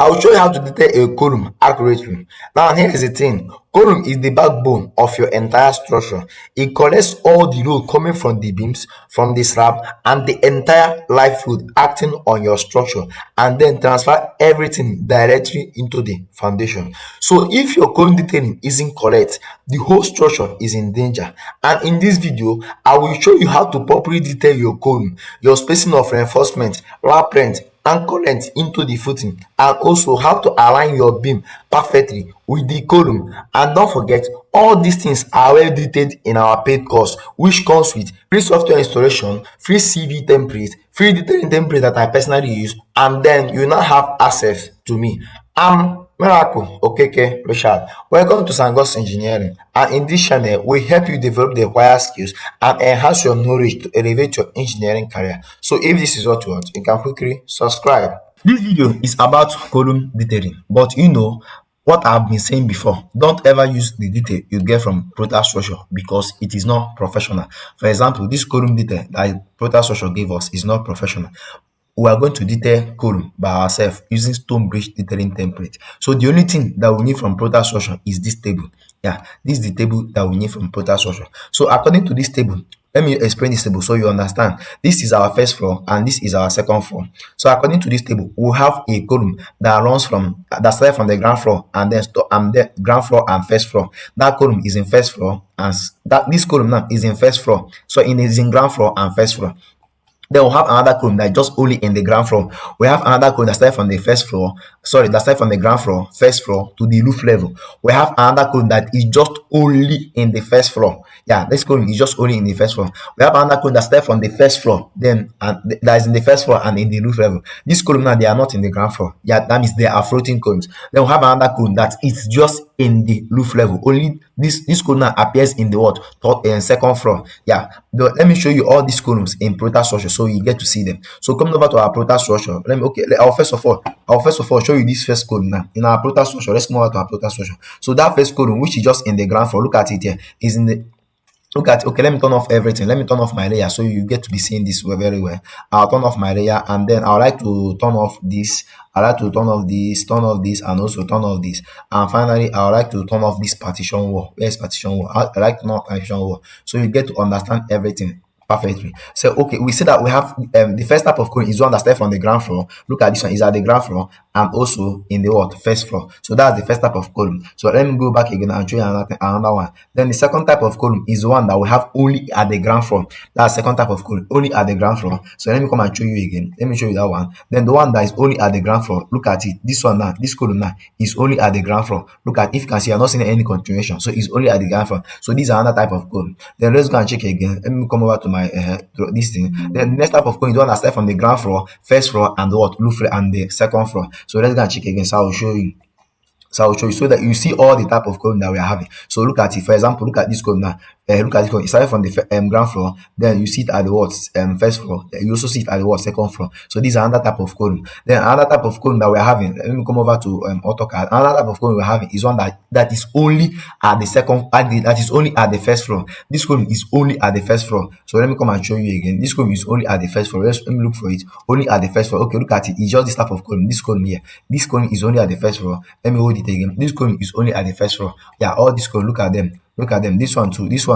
I'll show you how to detect a column accurately. Now, here is the thing. Column is the backbone of your entire structure. It collects all the load coming from the beams, from the slab, and the entire life load acting on your structure, and then transfer everything directly into the foundation. So if your column detailing isn't correct, the whole structure is in danger. And in this video, I will show you how to properly detail your column, your spacing of reinforcement, lap length, anchor length into the footing, and also how to align your beam perfectly with the column. And don't forget, all these things are well detailed in our paid course, which comes with free software installation, free CV template, free detailing template that I personally use, and then you now have access to me. I'm Miracle Okeke Richard. Welcome to SamGoz Engineering, and in this channel we help you develop the required skills and enhance your knowledge to elevate your engineering career. So if this is what you want, you can quickly subscribe. This video is about column detailing, but you know what I've been saying before, don't ever use the detail you get from ProtaStructure because it is not professional. For example, this column detail that ProtaStructure gave us is not professional. We are going to detail column by ourselves using stone bridge detailing template. So the only thing that we need from ProtaStructure is this table. Yeah, this is the table that we need from ProtaStructure. So according to this table, let me explain this table so you understand. This is our first floor and this is our second floor. So according to this table, we have a column that runs from that starts from the ground floor and then the ground floor and first floor. That column is in first floor, and that this column now is in first floor. So it is in ground floor and first floor. Then we'll have another column that just only in the ground floor. We have another column that starts from the first floor, that starts from the ground floor, first floor to the roof level. We have another column that is just only in the first floor. Yeah, this column is just only in the first floor. We have another column that starts from the first floor, then and that is in the first floor and in the roof level. This column now, they are not in the ground floor. Yeah, that means they are floating columns. Then we have another column that is just in the roof level. Only this column now appears in the what? Second floor. Yeah, let me show you all these columns in ProtaStructure so you get to see them. So coming over to our ProtaStructure, I'll first of all show you this first column now in our ProtaStructure. Let's come over to our ProtaStructure. So that first column, which is just in the ground floor, look at it here, is in the okay, let me turn off everything. Let me turn off my layer so you get to be seeing this very well. I'll turn off my layer, and then I would like to turn off this. I like to turn off this, and also turn off this. And finally, I would like to turn off this partition wall. Where's partition wall? I like to turn off partition wall so you get to understand everything perfectly. So okay, we see that we have the first type of column is one that starts from the ground floor. Look at this one, is at the ground floor and also in the what? First floor. So that's the first type of column. So let me go back again and show you another one. Then the second type of column is one that we have only at the ground floor. That's the second type of column, only at the ground floor. So let me come and show you again. Let me show you that one. Then the one that is only at the ground floor, look at it. This one now, this column now is only at the ground floor. Look at, if you can see, I'm not seeing any continuation. So it's only at the ground floor. So these are another type of column. Then let's go and check again. Let me come over to my this thing. Then the next type of column is the one that starts from the ground floor, first floor, and the what? Roof and the second floor. So let's go and check again. So I'll show you. So I'll show you so that you see all the type of column that we are having. So look at it. For example, look at this column now. Look at this column. It started from the ground floor. Then you see it at the what? First floor. You also see it at the what? Second floor. So these are another type of column. Then another type of column that we are having. Let me come over to AutoCAD. Another type of column we're having is one that is only at the second. That is only at the first floor. This column is only at the first floor. So let me come and show you again. This column is only at the first floor. Let me look for it. Only at the first floor. Okay, look at it. It's just this type of column. This column here. This column is only at the first floor. Let me hold it again. This column is only at the first floor. Yeah, all these column, look at them. Look at them. This one too is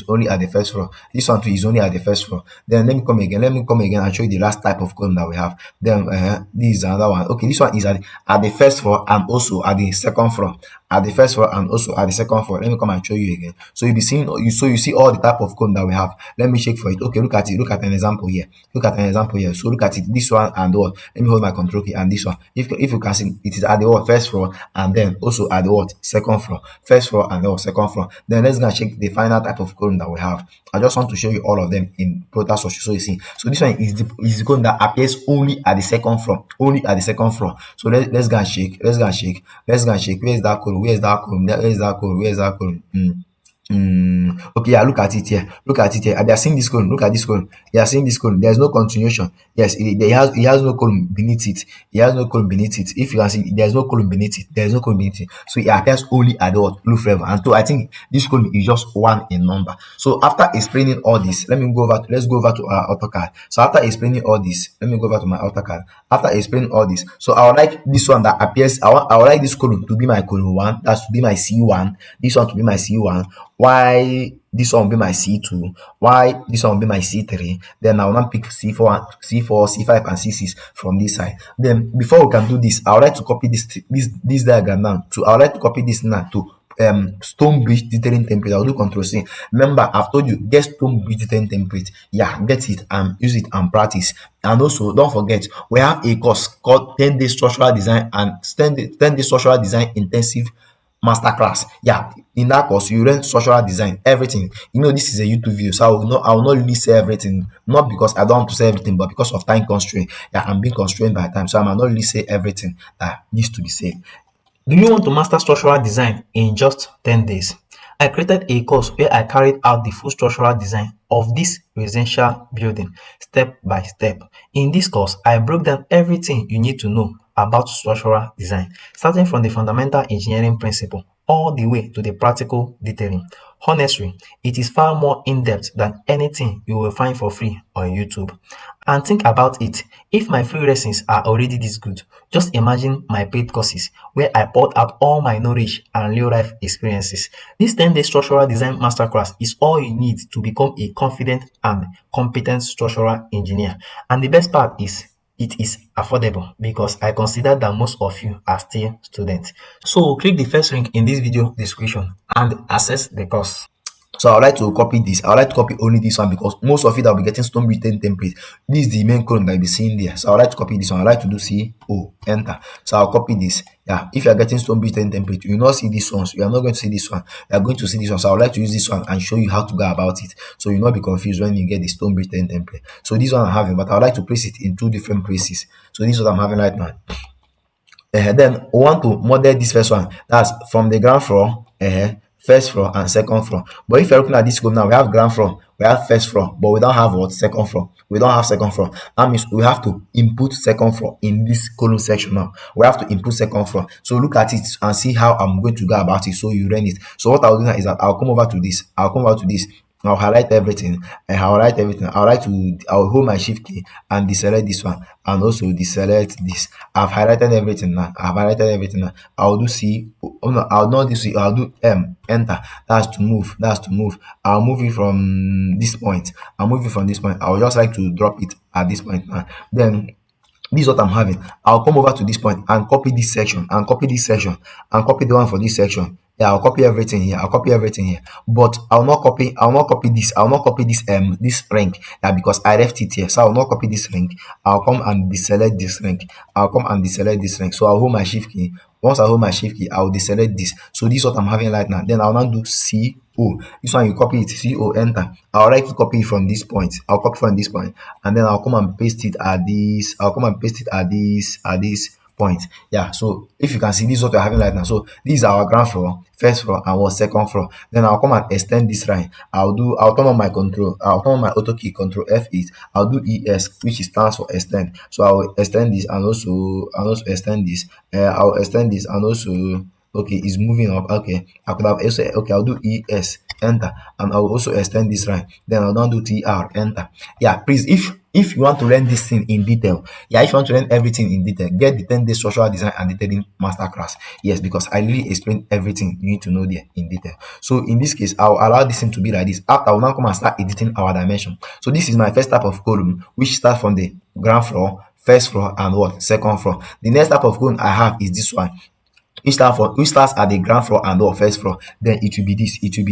only at the first floor. This one too is only at the first floor. Then let me come again and show you the last type of column that we have. Then this is another one. Okay, this one is at the first floor and also at the second floor. At the first floor and also at the second floor. Let me come and show you again. So you'll be seeing you see all the type of column that we have. Let me check for it. Okay, look at it. Look at an example here. So look at it. This one and what? Let me hold my control key and this one. If you can see, it is at the what? First floor and then also at the what? Second floor. First floor and the what? Second floor. Then let's go and check the final type of column that we have. I just want to show you all of them in ProtaStructure so you see. So this one is the column that appears only at the second floor. Only at the second floor. So let's go and check. Where is that column? Where is that column? Okay, yeah, look at it here. Look at it here. They are seeing this column. Look at this column. They are seeing this column. There's no continuation. Yes, it has no column beneath it. It has no column beneath it. If you can see, there's no column beneath it. There's no column beneath it. So it appears only at the what? Roof level. And so I think this column is just one in number. So after explaining all this, let's go over to our AutoCAD. So after explaining all this, let me go over to my AutoCAD. After explaining all this, so I would like this one that appears. I would like this column to be my column one. That's to be my C1. This one to be my C1. Why this one will be my C2, why this one will be my C3. Then I will now pick C4, C4, C5, and C6 from this side. Then before we can do this, I would like to copy this diagram now. I would like to copy this now to stone bridge detailing template. I'll do Control C. Remember, I've told you, get stone bridge detailing template. Yeah, get it and use it and practice. And also, don't forget, we have a course called 10 Day Structural Design and 10 Day Structural Design Intensive Masterclass. Yeah, in that course you learn structural design, everything. This is a YouTube video, so I will not really say everything, not because I don't want to say everything, but because of time constraint. Yeah, I'm being constrained by time, so I might not really say everything that needs to be said. Do you want to master structural design in just 10 days? I created a course where I carried out the full structural design of this residential building step by step. In this course, I broke down everything you need to know about structural design, starting from the fundamental engineering principle all the way to the practical detailing. Honestly, it is far more in-depth than anything you will find for free on YouTube. And think about it, if my free lessons are already this good, just imagine my paid courses where I poured out all my knowledge and real-life experiences. This 10-day structural design masterclass is all you need to become a confident and competent structural engineer. And the best part is, it is affordable because I consider that most of you are still students. So click the first link in this video description and access the course. So I would like to copy this. I would like to copy only this one because most of it I'll be getting stone written template. This is the main column that I'll be seeing there. So I would like to copy this one. I like to do enter. So I'll copy this. Yeah, if you are getting stone written template, you will not see this one. So you are not going to see this one. You are going to see this one. So I would like to use this one and show you how to go about it. So you'll not be confused when you get the stone written template. So this one I'm having, but I would like to place it in two different places. So this is what I'm having right now. Then we want to model this first one. That's from the ground floor, first floor and second floor. But if you're looking at this column now, we have ground floor, we have first floor, but we don't have what? Second floor. We don't have second floor. That means we have to input second floor in this column section now. We have to input second floor. So look at it and see how I'm going to go about it so you run it. So what I'll do now is that I'll come over to this. I'll highlight everything. I'll hold my shift key and deselect this one and also deselect this. I've highlighted everything now. I'll do C. Oh no, I'll not do C. I'll do enter. That's to move. I'll move it from this point. I would just like to drop it at this point now. Then this is what I'm having. I'll come over to this point and copy this section and copy the one for this section. Yeah, I'll copy everything here. But I'll not copy this. This rank. Yeah, because I left it here. So I'll not copy this rank. I'll come and deselect this rank. So I'll hold my shift key. Once I hold my shift key, I'll deselect this. So this is what I'm having right now. Then I'll now do CO. This one you copy it, CO, enter. I'll like to copy it from this point. I'll copy from this point, and then I'll come and paste it at this. At this point. Yeah, so if you can see, this is what we're having right now. So this is our ground floor, first floor, and second floor. Then I'll come and extend this line. I'll turn on my auto key, Control F8. I'll do ES, which stands for extend. So I'll extend this and also extend this. I'll extend this and also, okay, it's moving up. Okay, I could have also, okay, I'll do ES, enter, and I'll also extend this line. Then I'll now do TR, enter. Yeah, please, if you want to learn this thing in detail, if you want to learn everything in detail, get the 10 Day Structural Design and Detailing Masterclass. Yes, because I really explain everything you need to know there in detail. So in this case, I'll allow this thing to be like this. After, I'll now come and start editing our dimension. So this is my first type of column, which starts from the ground floor, first floor, and second floor. The next type of column I have is this one, which starts at the ground floor and first floor. Then it will be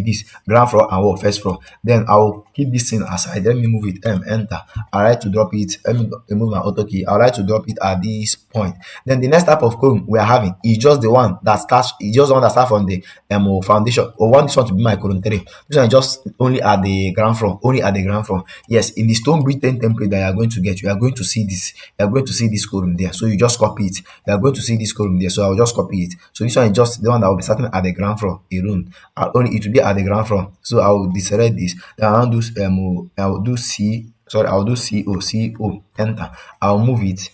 this ground floor and first floor. Then I'll keep this thing aside. Let me move it, enter. I like to drop it. Let me remove my auto key. I like to drop it at this point. Then the next type of column we are having is just the one that starts. It's just the one that starts from the foundation. Or want this one to be my column 3. This one is just only at the ground floor. Yes, in the stone written template that you are going to get, you are going to see this. You are going to see this column there. So you just copy it. You are going to see this column there. So I'll just copy it. So this one is just the one that will be starting at the ground floor alone. Only it will be at the ground floor. So I will deselect this. Then I'll do I will do C. Sorry, I'll do CO. Enter. I'll move it.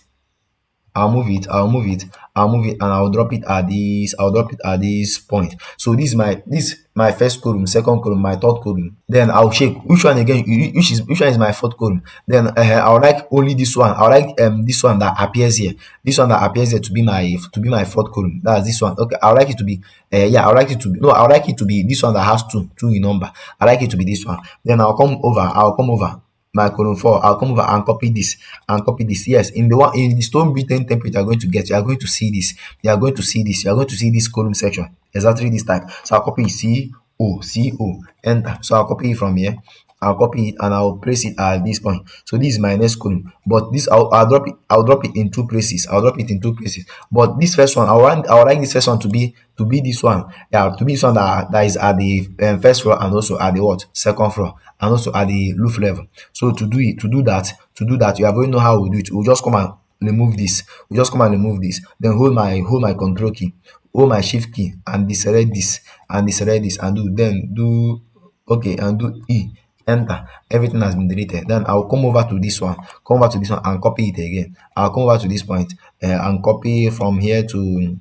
I'll move it, and I'll drop it at this. I'll drop it at this point. So this my first column, second column, my third column. Then I'll check which one again, which one is my fourth column. Then I would like only this one. I would like this one that appears here. This one that appears here to be my fourth column. That's this one. Okay, I would like it to be yeah, I would like it to be no, I would like it to be this one that has two in number. I like it to be this one. Then I'll come over my column 4. I'll come over and copy this and copy this. Yes, in the stone beaten template you're going to get, you are going to see this. You are going to see this. You are going to see this column section. Exactly this type. So I'll copy CO, enter. So I'll copy it from here. I'll copy it and I'll place it at this point. So this is my next column. But this I'll drop it. I'll drop it in two places. I'll drop it in two places. But this first one, I would like this first one to be this one. Yeah, to be this one that is at the first floor, and also at the what second floor, and also at the roof level. So to do that, you have already know how we do it. We'll just come and remove this. Then hold my control key, hold my shift key, and deselect this, and do okay, and do E. Enter. Everything has been deleted. Then I'll come over to this one, and copy it again. I'll come over to this point and copy from here to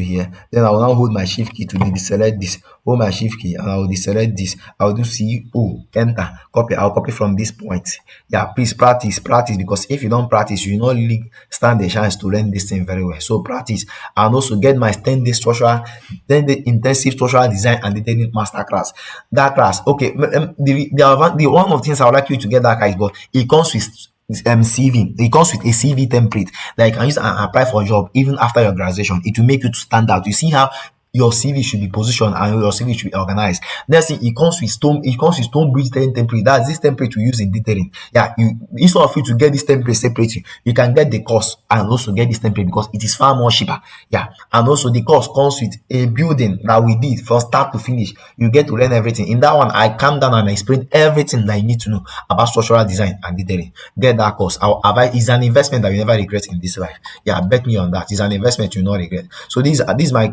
here. Then I will now hold my shift key to deselect this. Hold my shift key and I will deselect this. I will do CO, enter, copy. I'll copy from this point. Yeah, please practice, because if you don't practice, you will not really stand a chance to learn this thing very well. So practice, and also get my 10-day intensive structural design and detailing masterclass. That class, okay. The one of the things I would like you to get that guys, but it comes with CV. It comes with a CV template that you can use and apply for a job even after your graduation. It will make you to stand out. You see how your CV should be positioned and your CV should be organized. Next thing, it comes with stone bridge detailing template. That's this template we use in detailing. Yeah, instead of you to get this template separately, you can get the course and also get this template because it is far more cheaper. Yeah, and also the course comes with a building that we did from start to finish. You get to learn everything. In that one, I calm down and I explain everything that you need to know about structural design and detailing. Get that course. It's an investment that you never regret in this life. Yeah, bet me on that. It's an investment you will not regret. So this is my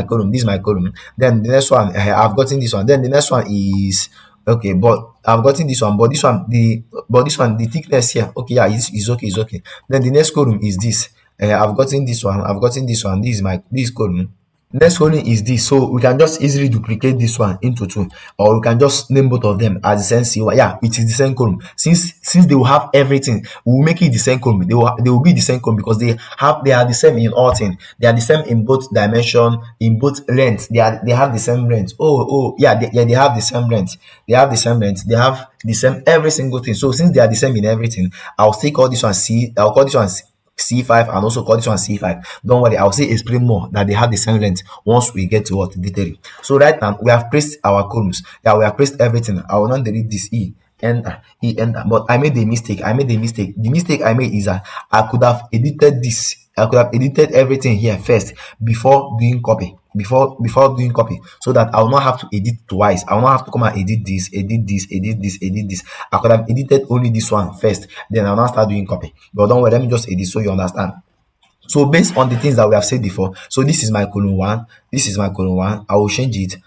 column. This is my column. Then the next one, I've gotten this one. Then the next one is okay, but I've gotten this one. But this one, the thickness here. Okay, yeah, it's okay. It's okay. Then the next column is this. I've gotten this one. This is this column. Next column is this, so we can just easily duplicate this one into two, or we can just name both of them as the same CY. Yeah, it is the same column. Since they will have everything, we will make it the same column. They will be the same column because they are the same in all things. They are the same in both dimension, in both length. They have the same length. They have the same length. They have the same length. They have the same every single thing. So since they are the same in everything, I'll still call this one C. I'll call this one C5 and also call this one C5. Don't worry, I'll say explain more that they have the same length once we get to what detailing. So right now we have placed our columns. Yeah, we have placed everything. I will not delete this enter. But I made a mistake. The mistake I made is that I could have edited this. I could have edited everything here first before doing copy. Before doing copy, so that I will not have to edit twice. I will not have to come and edit this. I could have edited only this one first, then I will not start doing copy. But don't worry, let me just edit so you understand. So based on the things that we have said before, so this is my column 1. I will change it.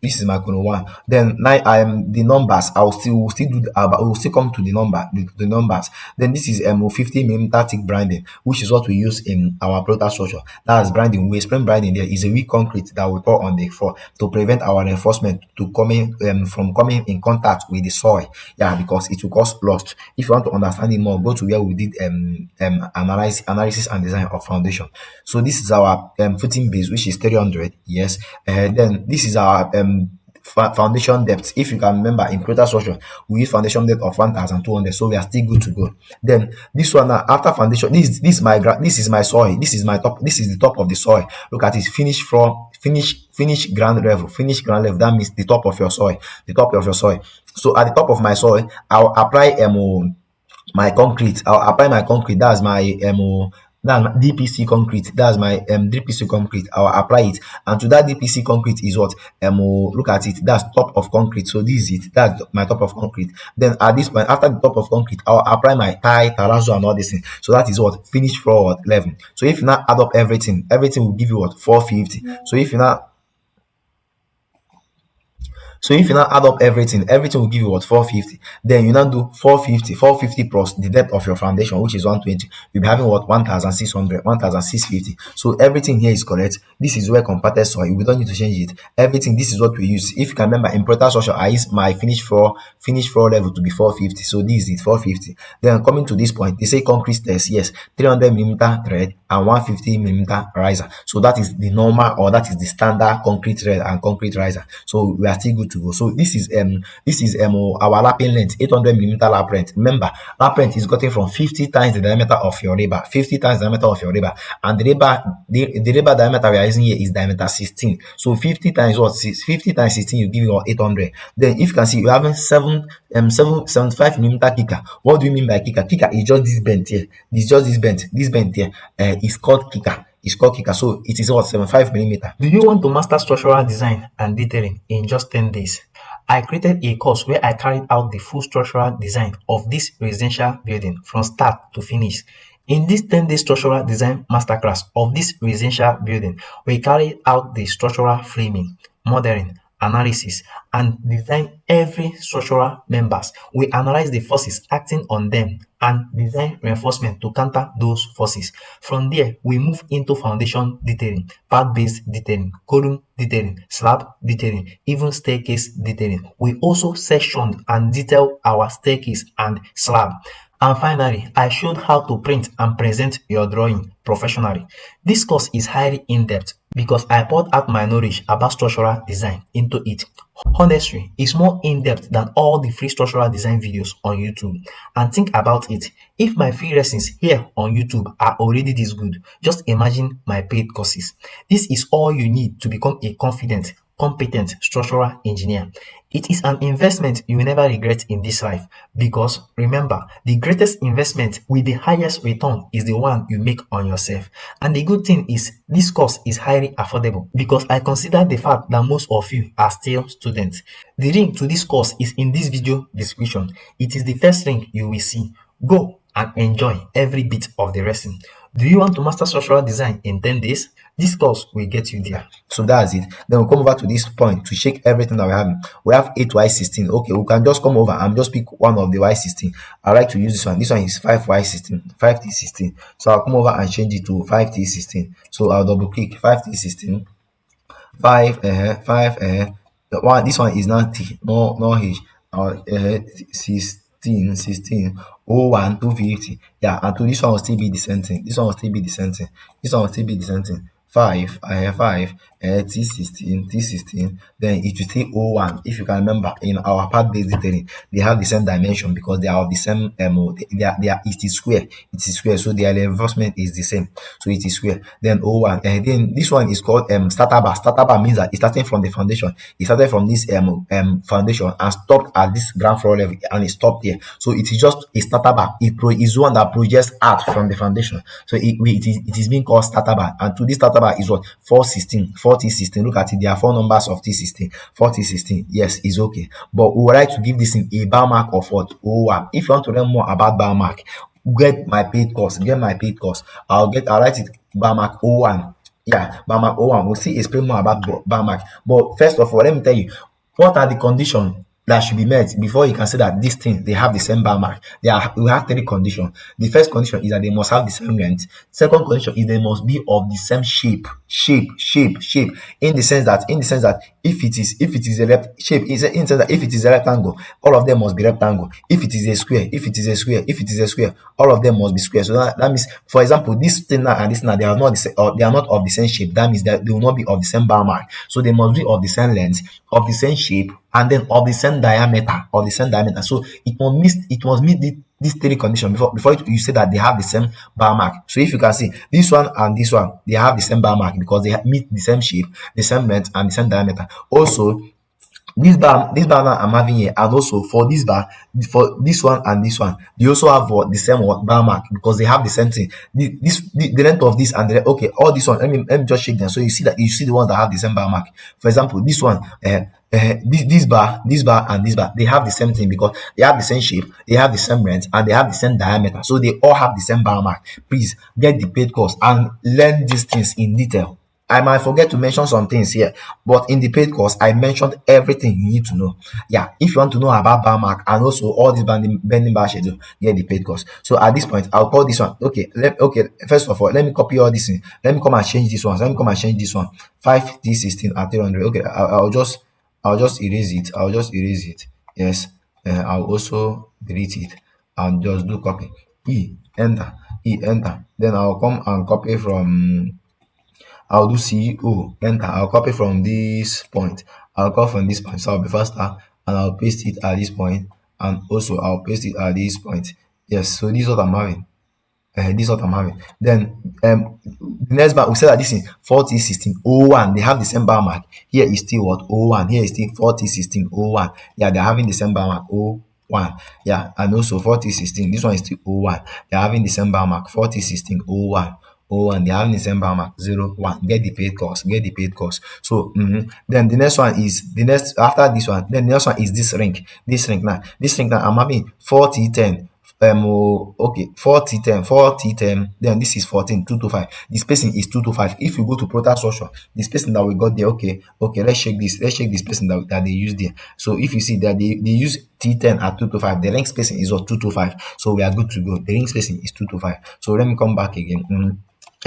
This is my column 1. Then now I am the numbers. We'll still do we'll still come to the numbers. Then this is 50mm thick branding, which is what we use in our ProtaStructure. That's branding. We explain branding there is a weak concrete that we pour on the floor to prevent our reinforcement from coming in contact with the soil. Yeah, because it will cause loss. If you want to understand it more, go to where we did analysis and design of foundation. So this is our footing base, which is 300. Yes. Then this is our foundation depth. If you can remember, in ProtaStructure we use foundation depth of 1200, so we are still good to go. Then this one now, after foundation, this is my soil. This is my top. This is the top of the soil. Look at it, finish ground level. That means the top of your soil. So at the top of my soil, I'll apply my concrete. That's That's my DPC concrete. That's my DPC concrete. I'll apply it, and to that DPC concrete is what look at it. That's top of concrete. So this is it. That's my top of concrete. Then at this point, after the top of concrete, I'll apply my tie, terrazzo, and all this thing. So that is what finished floor level. So if you now add up everything, everything will give you what 450. So if you now add up everything, everything will give you what 450. Then you now do 450 plus the depth of your foundation, which is 120. You'll be having what 1600, 1650. So everything here is correct. This is where compacted soil. We don't need to change it. Everything, this is what we use. If you can remember, in ProtaStructure, I use my finished floor level to be 450. So this is it, 450. Then coming to this point, they say concrete test. Yes, 300 millimeter thread and 150 millimeter riser. So that is the normal, or that is the standard concrete thread and concrete riser. So we are still good to go. So this is our lapping length, 800 millimeter lap length. Remember, lap length is gotten from 50 times the diameter of your rebar, 50 times the diameter of your rebar, and the rebar diameter we are using here is diameter 16. So 50 times what? 50 times 16, you give you 800. Then if you can see, you having 75 millimeter kicker. What do you mean by kicker? Kicker is just this bent here. It's just this bent. This bent here is called kicker. It's called kicker. So it is what 75 millimeter. Do you want to master structural design and detailing in just 10 days? I created a course where I carried out the full structural design of this residential building from start to finish. In this 10-day structural design masterclass of this residential building, we carried out the structural framing, modeling, analysis, and design every structural members. We analyze the forces acting on them and design reinforcement to counter those forces. From there, we move into foundation detailing, part-based detailing, column detailing, slab detailing, even staircase detailing. We also sectioned and detailed our staircase and slab. And finally, I showed how to print and present your drawing professionally. This course is highly in-depth because I poured out my knowledge about structural design into it. Honestly, it's more in-depth than all the free structural design videos on YouTube. And think about it, if my free lessons here on YouTube are already this good, just imagine my paid courses. This is all you need to become a confident, competent structural engineer. It is an investment you will never regret in this life, because remember, the greatest investment with the highest return is the one you make on yourself. And the good thing is, this course is highly affordable because I consider the fact that most of you are still students. The link to this course is in this video description. It is the first link you will see. Go and enjoy every bit of the lesson. Do you want to master structural design in 10 days? This course will get you there. So that's it. Then we'll come over to this point to check everything that we have. We have 8Y16. Okay, we can just come over and just pick one of the Y16. I like to use this one. This one is 5Y16, 5T16. So I'll come over and change it to 5T16. So I'll double click 5T16, 5, one. This one is not T, no H. 16, 01, 250. Yeah, and to this one will still be the same thing. This one will still be the same thing. This one will still be the same thing. 5, T16, then it will still 01. If you can remember, in our part-based detailing, they have the same dimension because they are of the same it is square, so their reinforcement is the same, so it is square. Then 01, and then this one is called starter bar. Starter bar means that it's starting from the foundation. It started from this foundation and stopped at this ground floor level, and it stopped here. So it is just a starter bar. It is one that projects out from the foundation. So it is being called starter bar. And to this starter bar is what 4T16. Look at it, there are 4 numbers of T16. 4T16, yes, is okay, but we would like to give this in a bar mark of what 01. If you want to learn more about bar mark, get my paid course. I'll write it bar mark 01. Yeah, bar mark 01. We'll see explain more about bar mark. But first of all, let me tell you, what are the conditions that should be met before you can say that this thing they have the same bar mark. We have 3 conditions. The first condition is that they must have the same length. Second condition is they must be of the same shape. In the sense that if it is a left shape, in the sense that if it is a rectangle, all of them must be rectangle. If it is a square, all of them must be square. So that means, for example, this thing now and this now, they are not of the same shape. That means that they will not be of the same bar mark. So they must be of the same length, of the same shape, and then of the same diameter. So it must meet these 3 conditions before you say that they have the same bar mark. So if you can see this one and this one, they have the same bar mark because they meet the same shape, the same length, and the same diameter. Also, this bar now I'm having here, and also for this bar, for this one and this one, they also have what the same what bar mark, because they have the same thing. The length of this and the okay, all this one, let me just shake them, so you see that you see the ones that have the same bar mark. For example, this one, this bar and this bar, they have the same thing, because they have the same shape, they have the same length, and they have the same diameter, so they all have the same bar mark. Please get the paid course and learn these things in detail. I might forget to mention some things here, but in the paid course, I mentioned everything you need to know. Yeah, if you want to know about bar mark and also all this bending bar schedule, get the paid course. So at this point, I'll call this one. Okay, first of all, let me copy all this in. Let me come and change this one. So let me come and change this one. 5D16 at 300. Okay, I'll just erase it. I'll just erase it. Yes, I'll also delete it and just do copy. Enter. Enter. Then I'll come and copy from. I'll do CEO, enter. I'll copy from this point. I'll copy from this point. So I'll be faster, and I'll paste it at this point, and also I'll paste it at this point. Yes, so this is what I'm having. This is what I'm having. Then the next bar, we said that this is 401601. They have the same bar mark. Here is still what? 01. Here is still 401601. Yeah, they're having the same bar mark. 01. Yeah, and also 4016. This one is still 01. They're having the same bar mark. 401601. 01. They're having the same bar mark. 01. Get the paid course. Get the paid course. So then the next one is the next after this one. Then the next one is this ring. This ring now. This ring now. I'm having 4010. Okay, 4010, then this is 14 225. The spacing is 225. If you go to ProtaStructure, the spacing that we got there, okay, let's check the spacing that they use there. So if you see that they use T10 at 225, the ring spacing is what 225, so we are good to go. The ring spacing is 225. So let me come back again.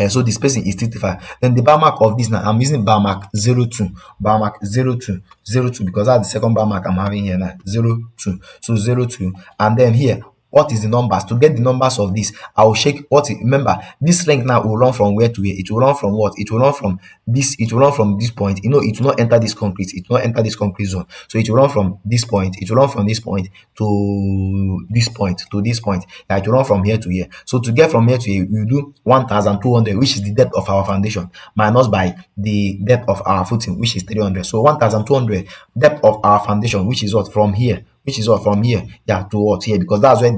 So the spacing is 35. Then the bar mark of this now, I'm using bar mark 02, bar mark 02, 02, because that's the second bar mark I'm having here now, 02. So 02, and then here, what is the numbers? To get the numbers of this, I will check remember, this length now will run from where to where? It will run from what? It will run from this, point. It will not enter this concrete, zone. So it will run from this point, to this point, Yeah, it will run from here to here. So to get from here to here, we do 1200, which is the depth of our foundation, minus by the depth of our footing, which is 300. So 1200 depth of our foundation, which is what? From here, yeah, towards here, because that's where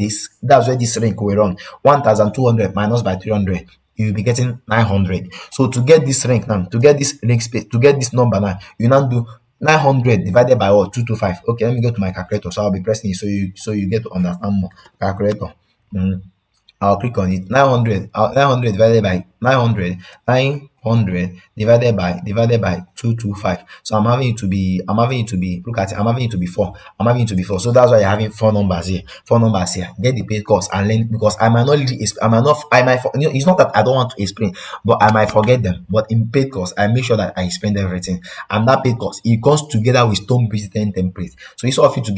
this ring will run. 1200 minus by 300, you'll be getting 900. So to get this ring now, to get this ring space, to get this number now, you now do 900 divided by what? 225. Okay, let me go to my calculator. So I'll be pressing it, so you get to understand more. Calculator. I'll click on it. 900 divided by 900 divided by 225. So I'm having it to be look at it, I'm having it to be 4. So that's why you're having 4 numbers here. Get the paid course and learn, because I might not really it's not that I don't want to explain, but I might forget them. But in paid course, I make sure that I explain everything. And that paid course, it comes together with stone bridge template. So it's of you to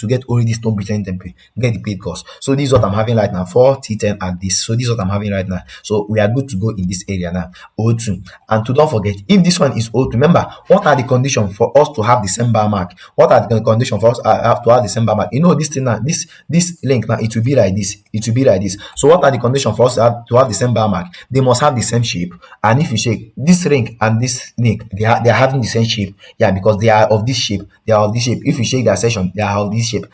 get already stone bridge template, get the paid course. So this is what I'm having right now, 4T10 at this. So this is what I'm having right now. So we are good to go in this area now. O2. And to don't forget, if this one is O2, remember, what are the conditions for us to have the same bar mark? What are the conditions for us to have the same bar mark? You know, this thing now, this link now, it will be like this. So what are the conditions for us to have the same bar mark? They must have the same shape. And if you shake this ring and this link, they are having the same shape. Yeah, because they are of this shape. If you shake their section, they are of this shape.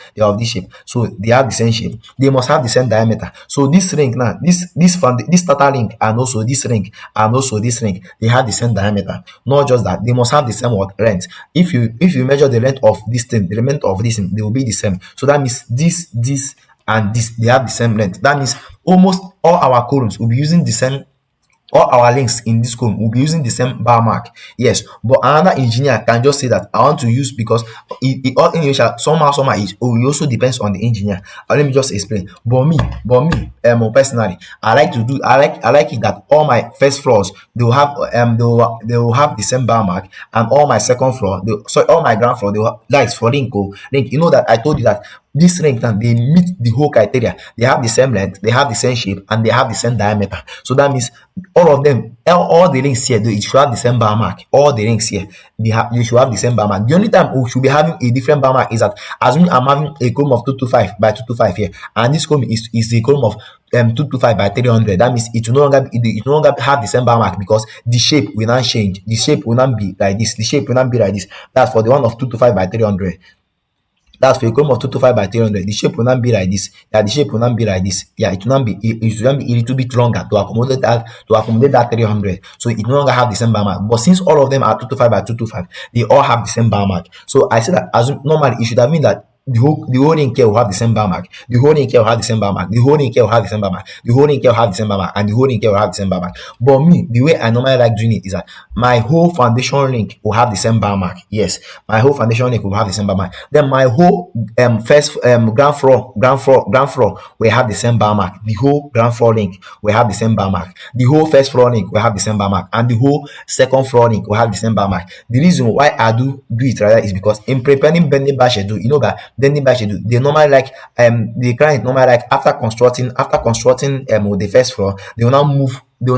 So they have the same shape. They must have the same diameter. So this ring now, this starter ring, and also this ring, they have the same diameter. Not just that, they must have the same length. If you measure the length of this thing, the length of this thing, they will be the same. So that means this and this, they have the same length. That means almost all our columns will be using the same. All our links in this column will be using the same bar mark. Yes, but another engineer can just say that I want to use, because it all English somehow it also depends on the engineer. Let me just explain. But me, personally, I like it that all my first floors, they will have they will have the same bar mark, and all my second floor, all my ground floor, they will, like for link. You know that I told you that this ring now, they meet the whole criteria. They have the same length, they have the same shape, and they have the same diameter. So that means all of them, all the rings here, they should have the same bar mark. All the rings here, you should have the same bar mark. The only time we should be having a different bar mark is that assuming I'm having a chrome of 225 by 225 here, and this chrome is the chrome of 225 by 300. That means it will no longer it will no longer have the same bar mark, because the shape will not change. The shape will not be like this. The shape will not be like this. That's for the one of 225 by 300. That's for a chrome of 225 by 300. The shape will not be like this. Yeah, the shape will not be like this. Yeah, it will not be. It will not be a little bit longer to accommodate that 300. So it no longer have the same bar mark. But since all of them are 225 by 225, they all have the same bar mark. So I say that as normally it should have been that the whole ring here will have the same bar mark. The whole ring here will have the same bar mark. The whole ring here will have the same bar mark. The whole ring here will have the same bar mark, and the whole ring here will have the same bar mark. But me, the way I normally like doing it is that my whole foundation ring will have the same bar mark. Yes, my whole foundation ring will have the same bar mark. Then my whole first ground floor will have the same bar mark. The whole ground floor ring will have the same bar mark. The whole first floor ring will have the same bar mark, and the whole second floor ring will have the same bar mark. The reason why I do it rather is because in preparing bending bar schedule, you know that bending bar schedule, they normally like the client normally like after constructing the first floor, they will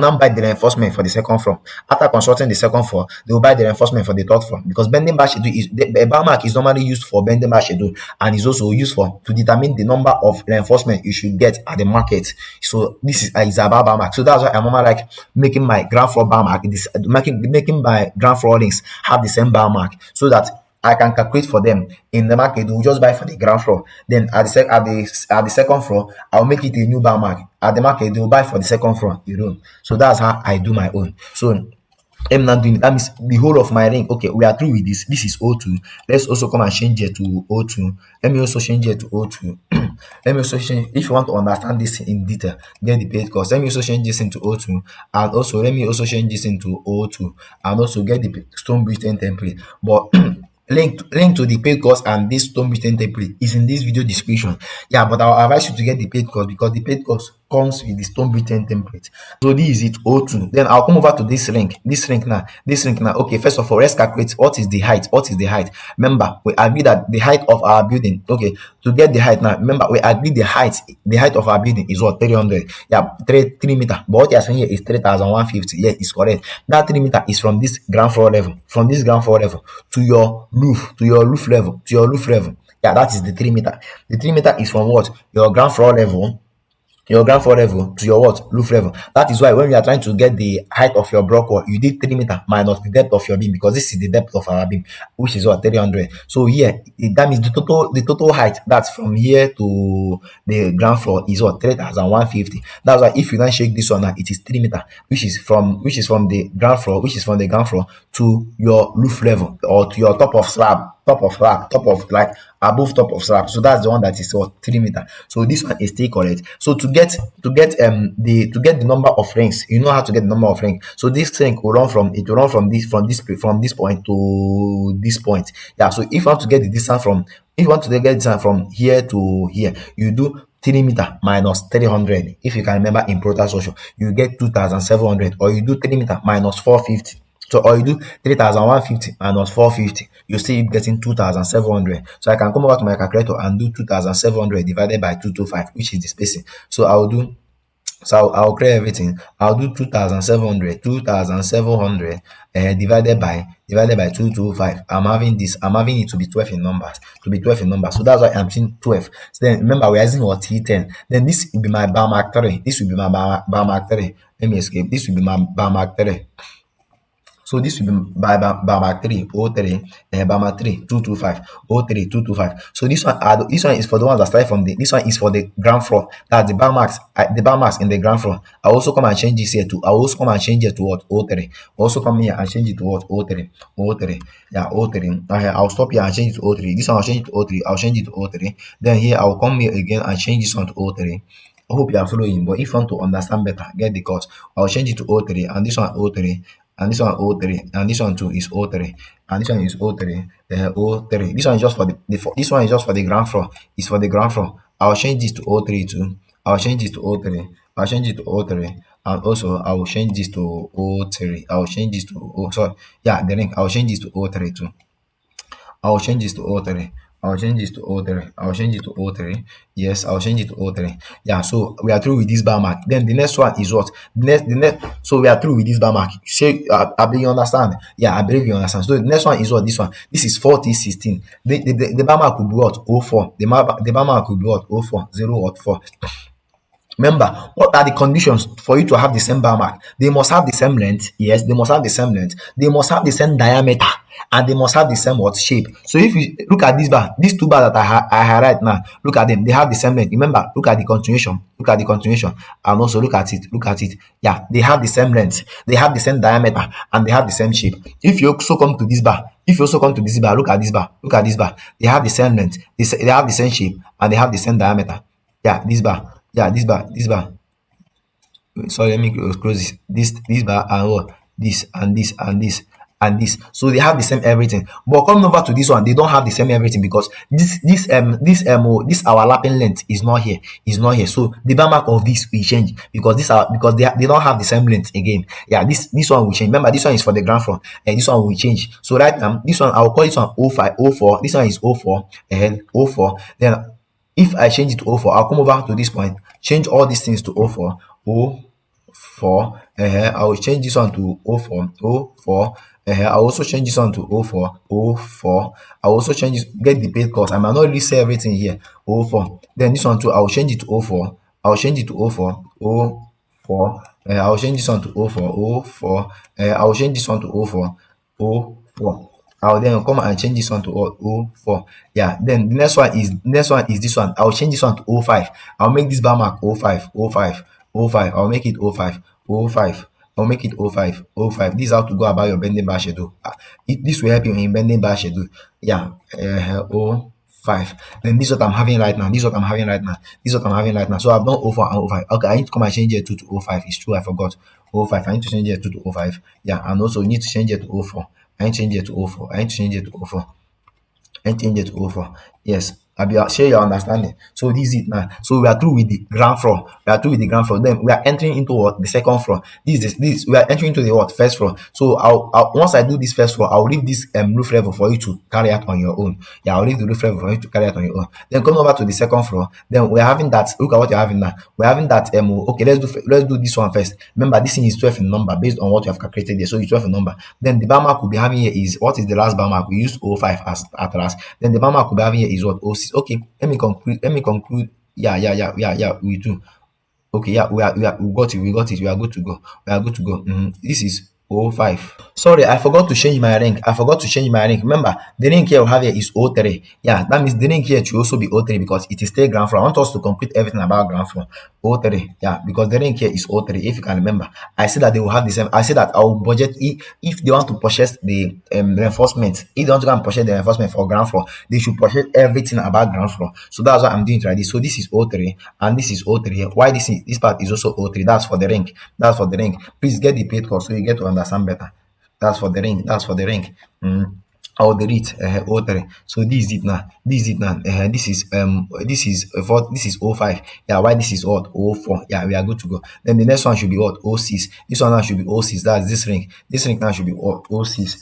now buy the reinforcement for the second floor. After constructing the second floor, they will buy the reinforcement for the third floor, because bending bar schedule is the bar mark is normally used for bending bar schedule, and is also used for to determine the number of reinforcement you should get at the market. So this is about bar mark. So that's why I'm normally like making my ground floor bar mark, making my ground floor links have the same bar mark, so that I can calculate for them in the market. They will just buy for the ground floor. Then at the second floor, I'll make it a new bar mark. At the market, they will buy for the second floor alone. So that's how I do my own. So I'm not doing it. That means the whole of my ring. Okay, we are through with this. This is O2. Let's also come and change it to O2. Let me also change it to O2. Let me also change. If you want to understand this in detail, get the paid course. Let me also change this into O2, and also let me also change this into O2, and also get the stone built-in template. But link to the paid course and this stone built-in template is in this video description. Yeah, but I'll advise you to get the paid course, because the paid course comes with the stone built-in template. So this is it, O2. Then I'll come over to this link now. Okay, first of all, let's calculate what is the height. Remember, we agree that the height of our building. Okay, to get the height now, remember we agree the height of our building is what? 300. Yeah, 3 meter. But what you're saying here is 3,150. Yeah, it's correct. That 3 meter is from this ground floor level, to your roof level. Yeah, that is the 3 meter. The 3 meter is from what? Your ground floor level to your what? Roof level. That is why when we are trying to get the height of your block wall, you did 3 meter minus the depth of your beam, because this is the depth of our beam, which is what? 300. So here that means the total height that's from here to the ground floor is what? 3,150. That's why if you then shake this one now, it is 3 meter, which is from the ground floor to your roof level, or to your top of slab, like above top of slab. So that's the one that is what? 3 meter. So this one is still correct. So to get the number of rings, you know how to get the number of rings. So this ring will run from this point to this point. Yeah. So if you want to get the distance from here to here, you do 3 meter minus 300. If you can remember in ProtaStructure, you get 2,700, or you do 3 meter minus 450. So, or you do 3,150 minus 450, you see getting 2,700. So I can come over to my calculator and do 2,700 divided by 225, which is the spacing. So I'll clear everything. I'll do 2,700 divided by 225. I'm having it to be 12 in numbers. So that's why I'm saying 12. So then remember, we're using what? T10. Then this will be my bar mark 3. Let me escape. This will be my bar mark 3. So this will be by bar 3, 03, bar 3, 225, 03, 225. So this one is for the ones that start from this one is for the ground floor. That's the bar marks in the ground floor. I also come and change this here to, what? 03. Also come here and change it to what? 03. Yeah, 03. I'll stop here and change it to 03. This one I'll change it to 03. I'll change it to 03. Then here I'll come here again and change this one to 03. I hope you are following, but if you want to understand better, get the course. I'll change it to 03, and this one 03. And this one 03, and this one too is 03, and this one is 03, 03. This one is just for this one is just for the ground floor. It's for the ground floor. I'll change this to 03 too. I'll change this to 03. I'll change it to 03, and also I will change this to 03. I'll change this to the link. I'll change this to 03 too. I'll change this to 03. I'll change this to O3. I'll change it to O3. Yes, I'll change it to O3. Yeah, so we are through with this bar mark. Then the next one is what? The next. So we are through with this bar mark. Say, I believe you understand. Yeah, I believe you understand. So the next one is what? This one. This is 4016. The bar mark will be what? O4. The bar mark will be what? O4. 0 or 4. Remember, what are the conditions for you to have the same bar mark? They must have the same length. Yes, they must have the same length. They must have the same diameter, and they must have the same what shape. So if you look at this bar, these two bars that I highlight now, look at them. They have the same length. Remember, look at the continuation. Look at the continuation, and also look at it. Look at it. Yeah, they have the same length. They have the same diameter, and they have the same shape. If you also come to this bar, if you also come to this bar, look at this bar. Look at this bar. They have the same length. They have the same shape, and they have the same diameter. Yeah, this bar. Yeah, this bar. Sorry, let me close this bar and what? This and this and this and this. So they have the same everything. But coming over to this one, they don't have the same everything because this our lapping length is not here. Is not here. So the bar mark of this will change because because they don't have the same length again. Yeah, this one will change. Remember, this one is for the ground floor, and this one will change. So right now, this one I will call this one O5, O4. This one is O4 and O4. Then if I change it to O4, I'll come over to this point, change all these things to O4, O4, I will change this one to O4, O4, I'll also change this one to O4, O4, I'll also change this, get the paid cost. I might not really say everything here, O4. Then this one too, I'll change it to O4, I'll change it to O4, O4, I'll change this one to O4, O4, I'll change this one to O4, O4. I'll then come and change this one to O4. Yeah, then the next one is this one. I'll change this one to O5. I'll make this bar mark O5, O5, O5. I'll make it O5, O5. I'll make it O5, O5. This is how to go about your bending bar schedule. This will help you in bending bar schedule. Yeah, O5. Then this is what I'm having right now. This is what I'm having right now. This is what I'm having right now. So I've done O4 and O5. Okay, I need to come and change it to O5. It's true, I forgot. O5. I need to change it to O5. Yeah, and also you need to change it to O4. I need to change it to O4. I need to change it to O4. I change it to O4. Yes. I'll be share your understanding. So this is it now. So we are through with the ground floor. We are through with the ground floor. Then we are entering into what? The second floor. This we are entering into the what? First floor. So I'll once I do this first floor, I'll leave this roof level for you to carry out on your own. Yeah, I'll leave the roof level for you to carry out on your own. Then come over to the second floor. Then we're having that. Look at what you're having now. We're having that. Okay, let's do this one first. Remember, this thing is 12 in number based on what you have calculated there. So it's 12 in number. Then the bar mark we'll be having here is what is the last bar mark? We used O5 as at last. Then the bar mark we'll be having here is what? O6. Okay, let me conclude. Yeah, we do. Okay, yeah, we got it, we are good to go. This is O5. Sorry, I forgot to change my rank. Remember, the rank here we have here is O3. Yeah, that means the rank here should also be O3 because it is still ground floor. I want us to complete everything about ground floor. O3. Yeah, because the rank here is O3. If you can remember, I said that they will have the same. I said that our budget, if they want to purchase the reinforcement, if they want to go and purchase the reinforcement for ground floor, they should purchase everything about ground floor. So that's what I'm doing right. So this is O3 and this is O3. Why this part is also O3? That's for the rank. Please get the paid course so you get to understand better. That's for the ring. I'll delete O3. So this is it now. This is O5. Yeah, why this is what? O4. Yeah, we are good to go. Then the next one should be what? O6. This one now should be O6. That's this ring. This ring now should be what? O6.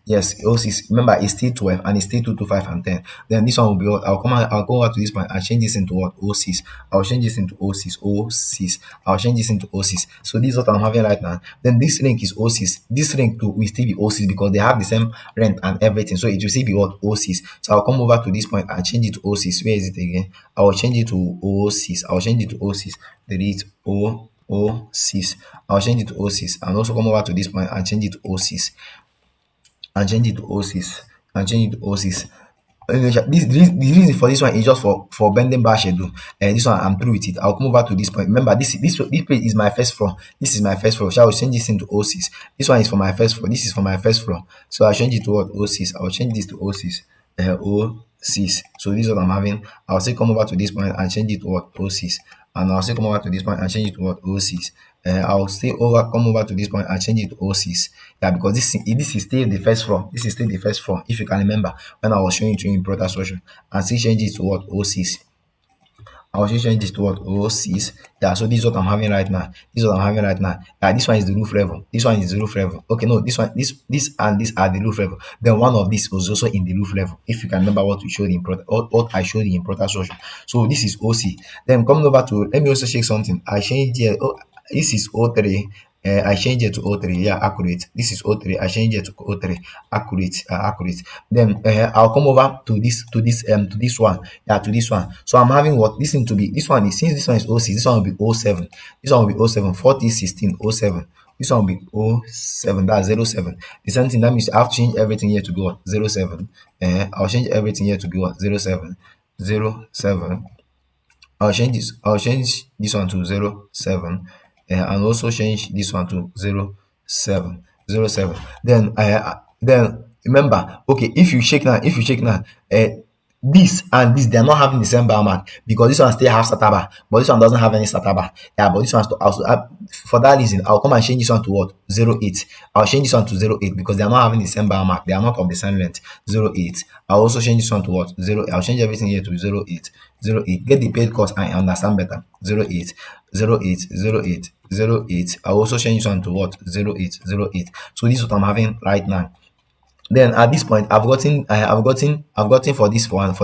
Yes, O6. Remember, it's still 12 and it's still 2 to 5 and 10. Then this one will be what? I'll go over to this point and change this into what? O6. I'll change this into O6. I'll change this into O6. So this is what I'm having right now. Then this ring is O6. This ring too will still be O6 because they have the same rent and everything. So it will still be what? O6. So I'll come over to this point and change it to O6. Where is it again? I will change it to O6. Delete O6. I'll change it to O6 and also come over to this point and change it to O6. The reason for this one is just for bending bar schedule. And this one I'm through with it. I'll come over to this point. Remember, this page is my first floor. This is my first floor. Shall we change this into O6? This one is for my first floor. This is for my first floor. So I'll change it to what? O6. I'll change this to O6. O6. So this is what I'm having. I'll say come over to this point and change it to what? O6. And I'll say come over to this point and change it to what? O6. I'll come over to this point and change it to O6. Yeah, because this is still the first floor. If you can remember when I was showing it to you in ProtaStructure, and still change it to what? O6. I'll change this to what? Oh, 6. Yeah, so this is what I'm having right now. This is what I'm having right now. This one is the roof level. This one is the roof level. Okay, no, this one, this and this are the roof level. Then one of this was also in the roof level. If you can remember what we showed in what I showed you in ProtaStructure. So this is OC. Then coming over to, let me also check something. I changed here. Oh, this is O3. I change it to O3. Yeah, accurate. This is O3. I change it to O3. Accurate. Accurate. Then I'll come over to this one. Yeah, to this one. So I'm having what? This thing to be, this one is, since this one is OC, this one will be O7. This one will be O7. 40, 16, O7. This one will be O7. That's 07. The same thing, that means I have to change everything here to be what? 07. I'll change everything here to be what? 07. 07. I'll change this one to 07, and also change this one to 07. Then remember, okay, if you check now, this and this, they are not having the same bar mark, because this one still have starter bar, but this one doesn't have any starter bar. Yeah, but this one also for that reason, I'll come and change this one to what? 08. I'll change this one to 08 because they are not having the same bar mark. They are not of the same length. 08. I'll also change this one to what? 0. I'll change everything here to 08. 08. Get the paid course and understand better. 08. 08. 08. 08. I'll also change this one to what? 08. 08. So this is what I'm having right now. Then at this point, I've gotten for this one,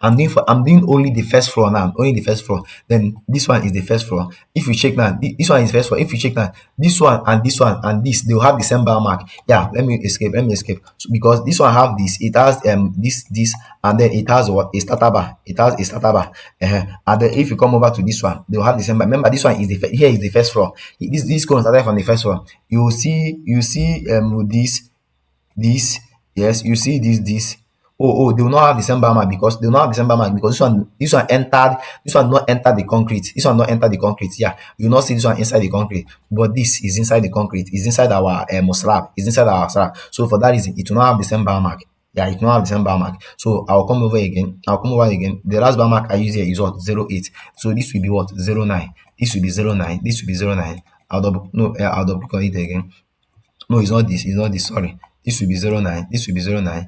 I'm doing only the first floor now, only the first floor. Then this one is the first floor. If you check now, this one is first floor. If you check now, this one and this one and this, they will have the same bar mark. Yeah, let me escape. So, because this one have this, it has this, and then it has what? A starter bar. It has a starter bar. And then if you come over to this one, they will have the same bar. Remember, this one is here is the first floor. This cone started from the first floor. You see with this, yes, you see this. They will not have the same bar mark, because this one entered, this one not enter the concrete. This one not enter the concrete. Yeah, you will not see this one inside the concrete, but this is inside the concrete. It's inside our slab. It's inside our slab. So for that reason, it will not have the same bar mark. Yeah, it will not have the same bar mark. So I'll come over again. The last bar mark I use here is what? 08. So this will be what? 09. This will be 09. This will be 09. I'll double click on it again. No, it's not this. Sorry. This will be 09. This will be 09.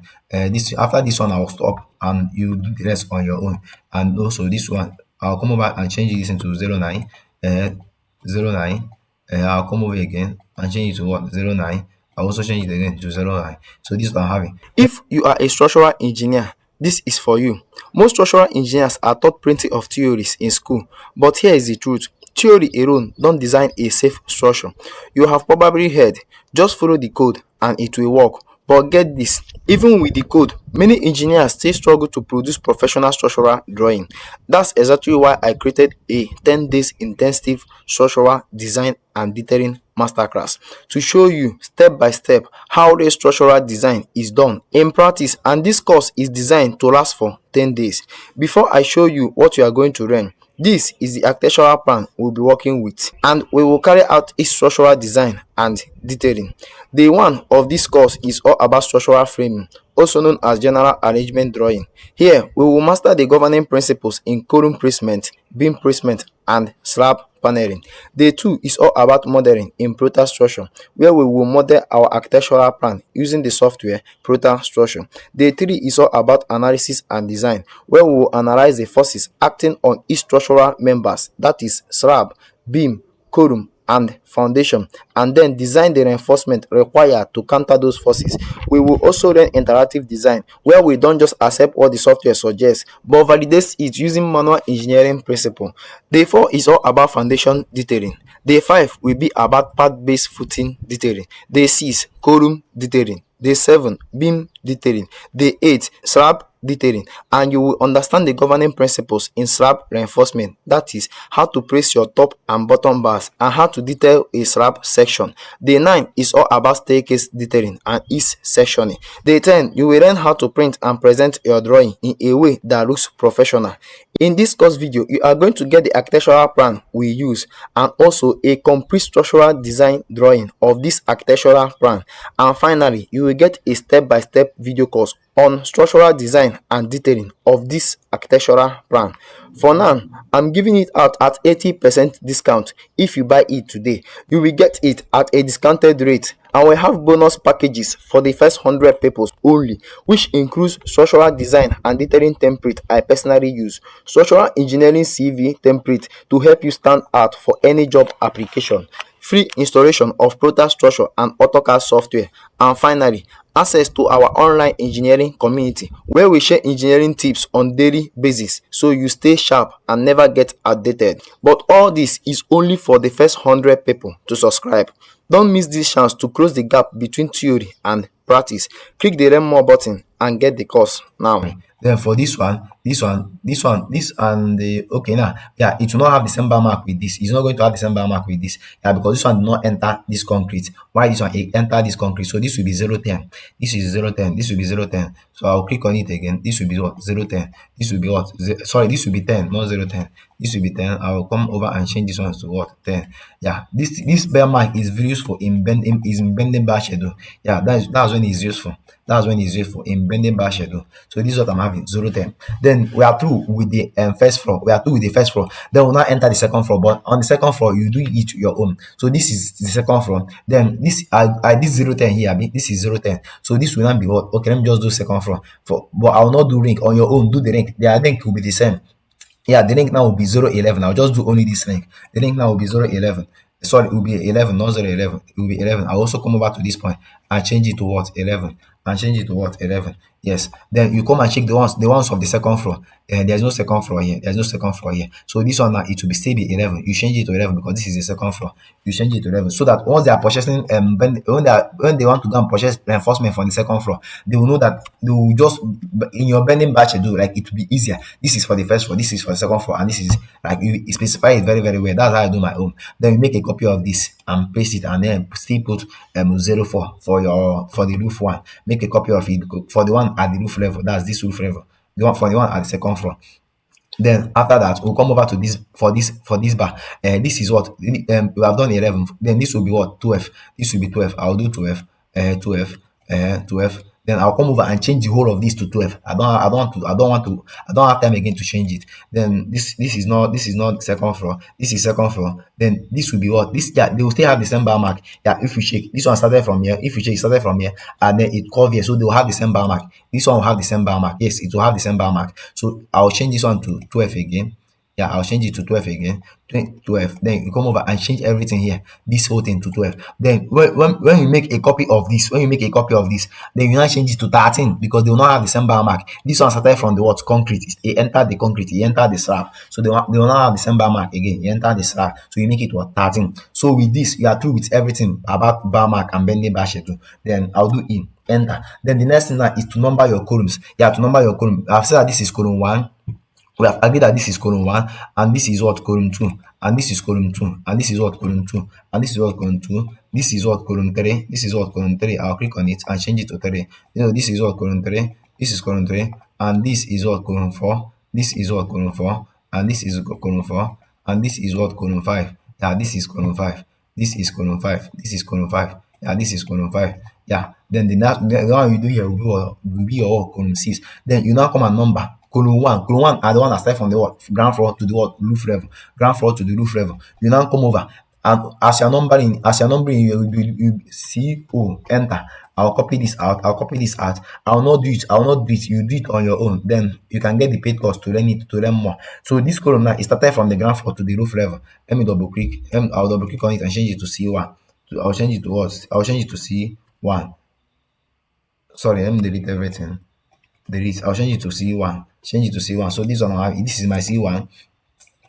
This, after this one, I'll stop and you do the rest on your own. And also this one, I'll come over and change this into 09. 09. I'll come over again and change it to what? 09. I'll also change it again to 09. So this is what I'm having. If you are a structural engineer, this is for you. Most structural engineers are taught plenty of theories in school, but here is the truth. Theory alone don't design a safe structure. You have probably heard, just follow the code and it will work. But get this, even with the code, many engineers still struggle to produce professional structural drawing. That's exactly why I created a 10 days intensive structural design and detailing masterclass to show you step by step how the structural design is done in practice, and this course is designed to last for 10 days. Before I show you what you are going to learn, this is the architectural plan we'll be working with, and we will carry out its structural design and detailing. Day 1 of this course is all about structural framing, also known as general arrangement drawing. Here, we will master the governing principles in column placement, beam placement, and slab paneling. Day 2 is all about modeling in ProtaStructure, where we will model our architectural plan using the software ProtaStructure. Day 3 is all about analysis and design, where we will analyze the forces acting on each structural members, that is slab, beam, column, and foundation, and then design the reinforcement required to counter those forces. We will also learn interactive design, where we don't just accept what the software suggests, but validates it using manual engineering principle. Day 4 is all about foundation detailing. Day 5 will be about path-based footing detailing. Day 6, column detailing. Day 7, beam detailing. Day 8, slab detailing, and you will understand the governing principles in slab reinforcement, that is how to place your top and bottom bars and how to detail a slab section. Day 9 is all about staircase detailing and east sectioning. Day 10, you will learn how to print and present your drawing in a way that looks professional. In this course video, you are going to get the architectural plan we use and also a complete structural design drawing of this architectural plan, and finally you will get a step-by-step in-depth video course on structural design and detailing of this architectural plan. For now, I'm giving it out at 80% discount. If you buy it today, you will get it at a discounted rate, and we have bonus packages for the first 100 people only, which includes structural design and detailing template I personally use, structural engineering CV template to help you stand out for any job application, free installation of ProtaStructure and AutoCAD software, and finally, access to our online engineering community where we share engineering tips on daily basis so you stay sharp and never get outdated. But all this is only for the first 100 people to subscribe. Don't miss this chance to close the gap between theory and practice. Click the learn more button and get the course now. Then for this and the okay now, yeah, it will not have the same bar mark with this. It's not going to have the same bar mark with this. Yeah, because this one did not enter this concrete. Why this one it enter this concrete? So this will be 010. This is 010. This will be 010. So I'll click on it again. This will be what? 010. This will be what? Sorry, this will be 10, not 010. This will be 10. I will come over and change this one to what? 10. Yeah, this bar mark is very useful in bending bar schedule. Yeah, that's when it's useful. That's when it's useful in bending bar schedule. So this is what I'm having 010. Then we are through with the first floor. We are through with the first floor. Then we'll now enter the second floor. But on the second floor, you do it your own. So this is the second floor. Then this 010 here. This is 010. So this will not be what? Okay, let me just do second floor. But I will not do ring on your own. Do the ring. The link will be the same. Yeah, the link now will be 011. I'll just do only this link. The link now will be 011. Sorry, it will be 11, not 011. It will be 11. I'll also come over to this point and change it to what? 11. And change it to what? 11. Yes. Then you come and check the ones of the second floor. And there's no second floor here. There's no second floor here. So this one now, it will be still be 11. You change it to 11 because this is the second floor. You change it to 11 so that once they are purchasing when they want to go and purchase reinforcement from the second floor, they will know that they will just in your bending batch do like it will be easier. This is for the first floor, this is for the second floor, and this is like you specify it very very well. That's how I do my own. Then you make a copy of this and paste it, and then still put 04 for the roof one. Make a copy of it for the one at the roof level. That's this roof level. The one for the one at the second floor. Then after that, we'll come over to this for this bar. This is what we have done 11. Then this will be what? 12. This will be 12. I'll do 12. 12. 12. Then I'll come over and change the whole of this to 12. I don't have time again to change it. Then this is not second floor. This is second floor. Then this will be what? This, yeah, they will still have the same bar mark. Yeah, if you check, this one started from here. If you check, it started from here, and then it curved here, so they will have the same bar mark. This one will have the same bar mark. Yes, it will have the same bar mark. So I'll change this one to 12 again. Yeah, I'll change it to 12 again. 12. Then you come over and change everything here. This whole thing to 12. Then when you make a copy of this, then you now change it to 13 because they will not have the same bar mark. This one started from the what? Concrete. It entered the concrete. It entered the slab. So they will not have the same bar mark again. You enter the slab. So you make it what? 13. So with this, you are through with everything about bar mark and bending bar schedule. Then I'll do in. Enter. Then the next thing now is to number your columns. You have to number your column. I've said that this is column 1. We have agreed that this is column 1, and this is what? Column 2, and this is column 2, and this is what? Column 2, and this is what? Column 2, this is what? Column 3, this is what? Column 3. I'll click on it and change it to 3. This is what? Column 3, this is column 3, and this is what? Column 4, this is what? Column 4, and this is column 4, and this is what? Column 5. Yeah, this is column 5, this is column 5, this is column 5. Yeah, this is column 5. Yeah, then the one you do here will be your column 6. Then you now come and number column 1. Column 1 are the one that start from the what? Ground floor to the what? Roof level. Ground floor to the roof level. You now come over, and as you're numbering, you see, oh, enter. I'll copy this out. I'll not do it. You do it on your own. Then you can get the paid course to learn more. So this column now is started from the ground floor to the roof level. Let me double click. I'll double click on it and change it to C1. I'll change it to what? I'll change it to C1. Sorry, let me delete everything. I'll change it to C1. Change it to C1. So this one, this is my C1.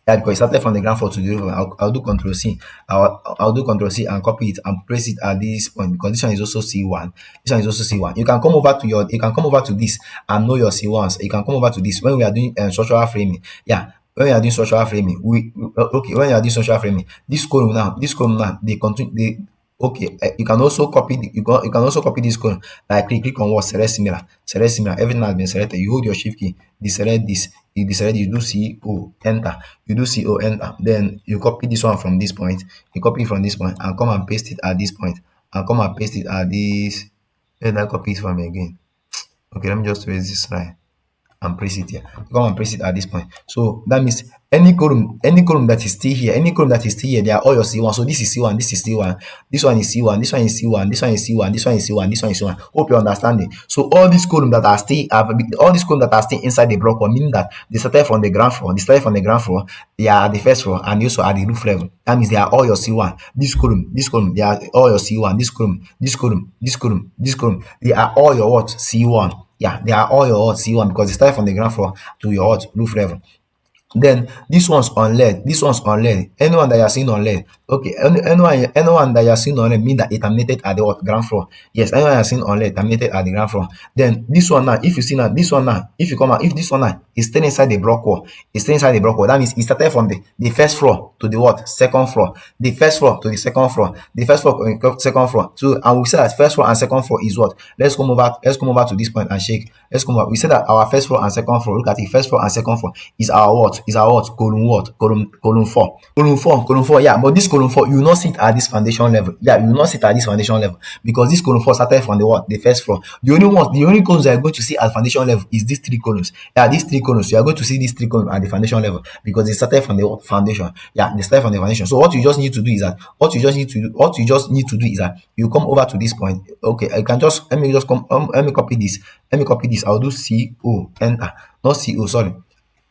Yeah, because it started from the ground floor to the roof. I'll do Control C. I'll do Control C and copy it and place it at this point because this one is also C1. This one is also C1. You can come over to this and know your C1s. You can come over to this when we are doing structural framing. Yeah. When you are doing structural framing, when you are doing structural framing, this column now, they continue. Okay, you can also copy this column. Like click on what? Select similar. Everything has been selected. You hold your shift key, deselect this, you deselect, you do CO, enter. You do CO, enter. Then you copy this one from this point. You copy from this point and come and paste it at this point. And come and paste it at this. Then I copy it from again. Okay, let me just raise this line and place it here. Come and place it at this point. So that means any column that is still here, any column that is still here, they are all your C1. So this is C1, this is C1, this one is C1, this one is C1, this one is C1, this one is C1, this one is C1. Hope you're understanding. So all these columns that are still all these columns that are still inside the block one, meaning that they started from the ground floor, they are at the first floor and also at the roof level. That means they are all your C1. This column, they are all your C1. This column, they are all your what? C1. Yeah, they are all your what? C1 because they start from the ground floor to your what? Roof level. Then this one's on lead. This one's on lead. Anyone that you are seeing on lead, okay. Anyone that you are seeing on lead mean that it terminated at the what? Ground floor. Yes, anyone you are seeing on lead terminated at the ground floor. Then this one now, if you see now, this one now, if you come out, if this one now is still inside the block wall, it's still inside the block wall. That means it started from the first floor to the what? Second floor. The first floor to the second floor. The first floor to the second floor. So and we say that first floor and second floor is what? Let's come over to this point and shake. Let's come over. We say that our first floor and second floor. Look at it. First floor and second floor is our what? Is our what? Column what? Column 4. Column 4. Yeah, but this column 4, you will not sit at this foundation level. Yeah, you will not sit at this foundation level because this column 4 started from the what? The first floor. The only columns you are going to see at foundation level is these 3 columns. Yeah, these 3 columns. You are going to see these 3 columns at the foundation level because they started from the what? Foundation. Yeah, they started from the foundation. So what you just need to do is that you come over to this point. Okay, I can just let me copy this. I'll do CO enter, not CO. Sorry.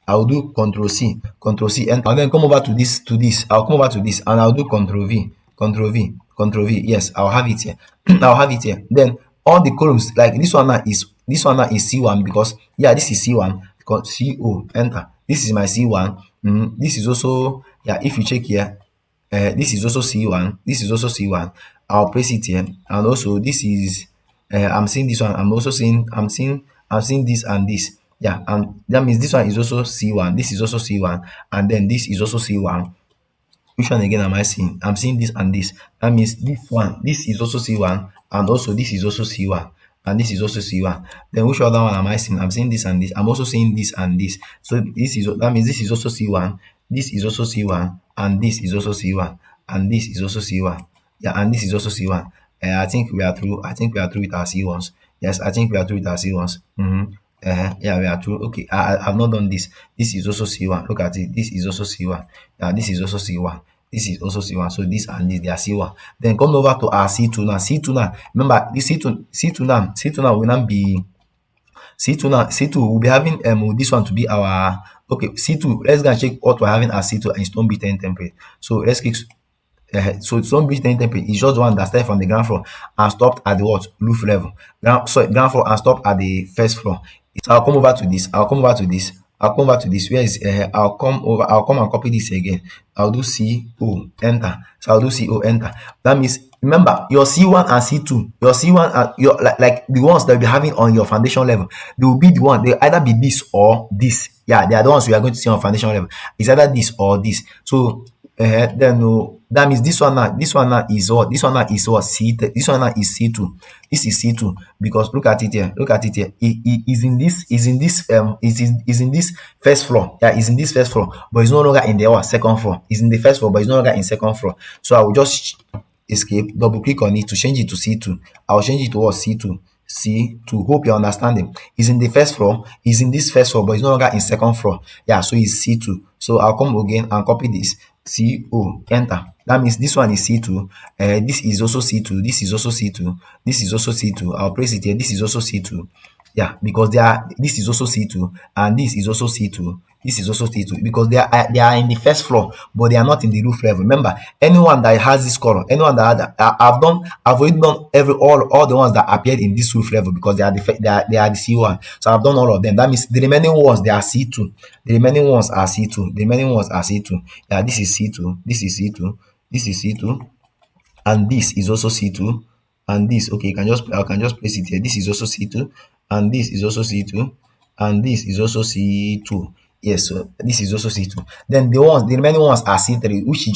I'll do Control C, enter. I'll then come over to this. I'll come over to this and I'll do Control V. Yes, I'll have it here. I'll have it here. Then all the columns, like this one now is C1 because yeah, this is C1. CO, enter. This is my C1. This is also, yeah, if you check here, this is also C1. This is also C1. I'll place it here. And also this is I'm seeing this one. I'm seeing this and this. Yeah, and that means this one is also C1. This is also C1, and then this is also C1. Which one again am I seeing? I'm seeing this and this. That means this is also C1, and also this is also C1, and this is also C1. Then which other one am I seeing? I'm seeing this and this. I'm also seeing this and this. So that means this is also C1, this is also C1, and this is also C1, and this is also C1. Yeah, and this is also C1. I think we are through. I think we are through with our C1s. Yes, I think we are through with our C1s. Yeah, we are through. Okay, I've not done this. This is also C1. Look at it. This is also C1. This is also C1. This is also C1. So this and this, they are C1. Then come over to our C2 now. C2 now. Remember, this C2 now will not be C2 will be having this one to be our okay. C2. Let's go and check what we're having as C2 and stone beaten template. So let's click. So stone beaten template is just the one that started from the ground floor and stopped at the what? Roof level. Ground floor and stopped at the first floor. So I'll come over to this. Where is I'll come and copy this again. I'll do CO enter. So I'll do CO enter. That means remember your C1 and C2, your C1 and your like the ones that you'll be having on your foundation level, they will be the one, they'll either be this or this. Yeah, they are the ones we are going to see on foundation level. It's either this or this. So then that means this one now is what? This one now is what? C3. This one now is C2. This is C2 because look at it here. It is in this first floor. Yeah, it's in this first floor, but it's no longer in the second floor. It's in the first floor, but it's no longer in second floor. So I will just escape, double click on it to change it to C2. I'll change it to what? C2. Hope you're understanding. It's in the first floor, it's in this first floor, but it's no longer in second floor. Yeah, so it's C2. So I'll come again and copy this. CO enter. That means this one is C2. This is also C2. This is also C2. This is also C2. I'll place it here. This is also C2. Yeah, because this is also C2 and this is also C2. This is also C2 because they are in the first floor, but they are not in the roof level. Remember, anyone that has this color, anyone that I've already done all the ones that appeared in this roof level because they are the C1. So I've done all of them. That means the remaining ones, they are C2. The remaining ones are C2. Yeah, this is C2. This is C2. This is C2, and this is also C2. And this, okay, I can just place it here. This is also C2, and this is also C2, and this is also C2. Yes, so this is also C2. Then the remaining ones are C3, which is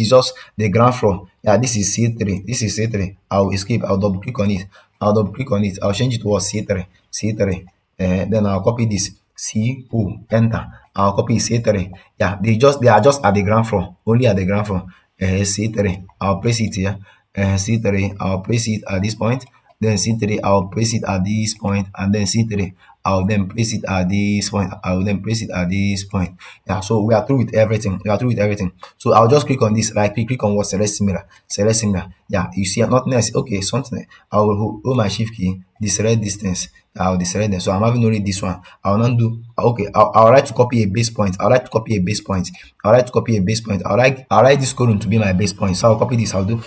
just the ground floor. Yeah, this is C3. This is C3. I'll escape. I'll double click on it. I'll change it to what? C3. Then I'll copy this. CO enter. I'll copy C3. Yeah, they are just at the ground floor, only at the ground floor. C3. I'll place it here. C3. I'll place it at this point. then C3, I'll place it at this point, and then C3, I'll then place it at this point. I will then place it at this point. Yeah, so we are through with everything. We are through with everything. So I'll just click on this, right? Click on what? Select similar. Select similar. Yeah, you see nothing else. Okay, something. I will hold my shift key, deselect distance. I'll deselect them. So I'm having only this one. I'll not do okay. I'll write to copy a base point. I'll write to copy a base point. I'll write to copy a base point. I'll write this column to be my base point. So I'll copy this. I'll do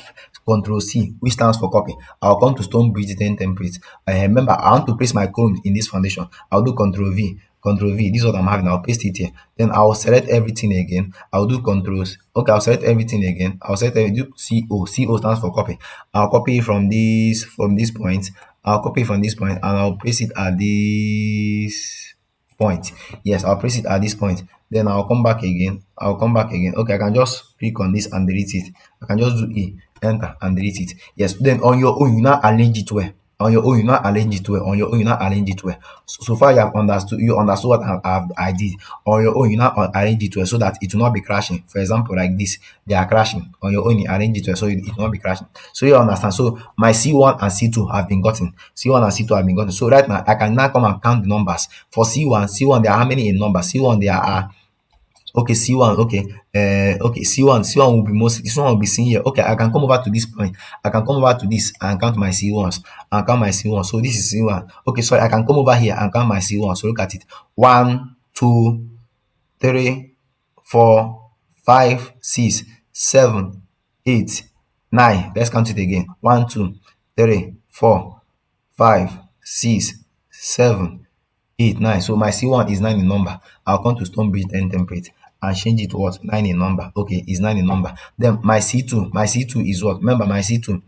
Control C, which stands for copy. I'll come to stone bridge then template. Remember, I want to place my column in this foundation. I'll do Control V. Control V. This is what I'm having. I'll paste it here. Then I'll select everything again. I'll do controls. Okay, I'll select everything again. I'll select do CO. CO stands for copy. I'll copy from this point. I'll copy from this point and I'll place it at this point. Yes, I'll place it at this point. Then I'll come back again. I'll come back again. Okay, I can just click on this and delete it. I can just do E, enter and delete it. Yes, then on your own, you now arrange it well. On your own, you not arrange it well. On your own, you not arrange it well. So far, you understood what I did. On your own, you not arrange it well so that it will not be crashing. For example, like this, they are crashing. On your own, you arrange it well so it will not be crashing. So you understand. So my C1 and C2 have been gotten. C1 and C2 have been gotten. So right now, I can now come and count the numbers. For C1, there are how many in numbers? C1, there are okay, C1, okay, okay, C1 will be most, this one will be seen here. Okay, I can come over to this point. I can come over to this and count my C1s and count my C1. So this is C1. Okay, sorry, I can come over here and count my C1. So look at it. 1, 2, 3, 4, 5, 6, 7, 8, 9. Let's count it again. 1, 2, 3, 4, 5, 6, 7, 8, 9. So my C1 is 9 in number. I'll come to Stonebridge then template and change it to what? 9 in number. Okay, is 9 in number. Then my C2 is what? Remember my C2,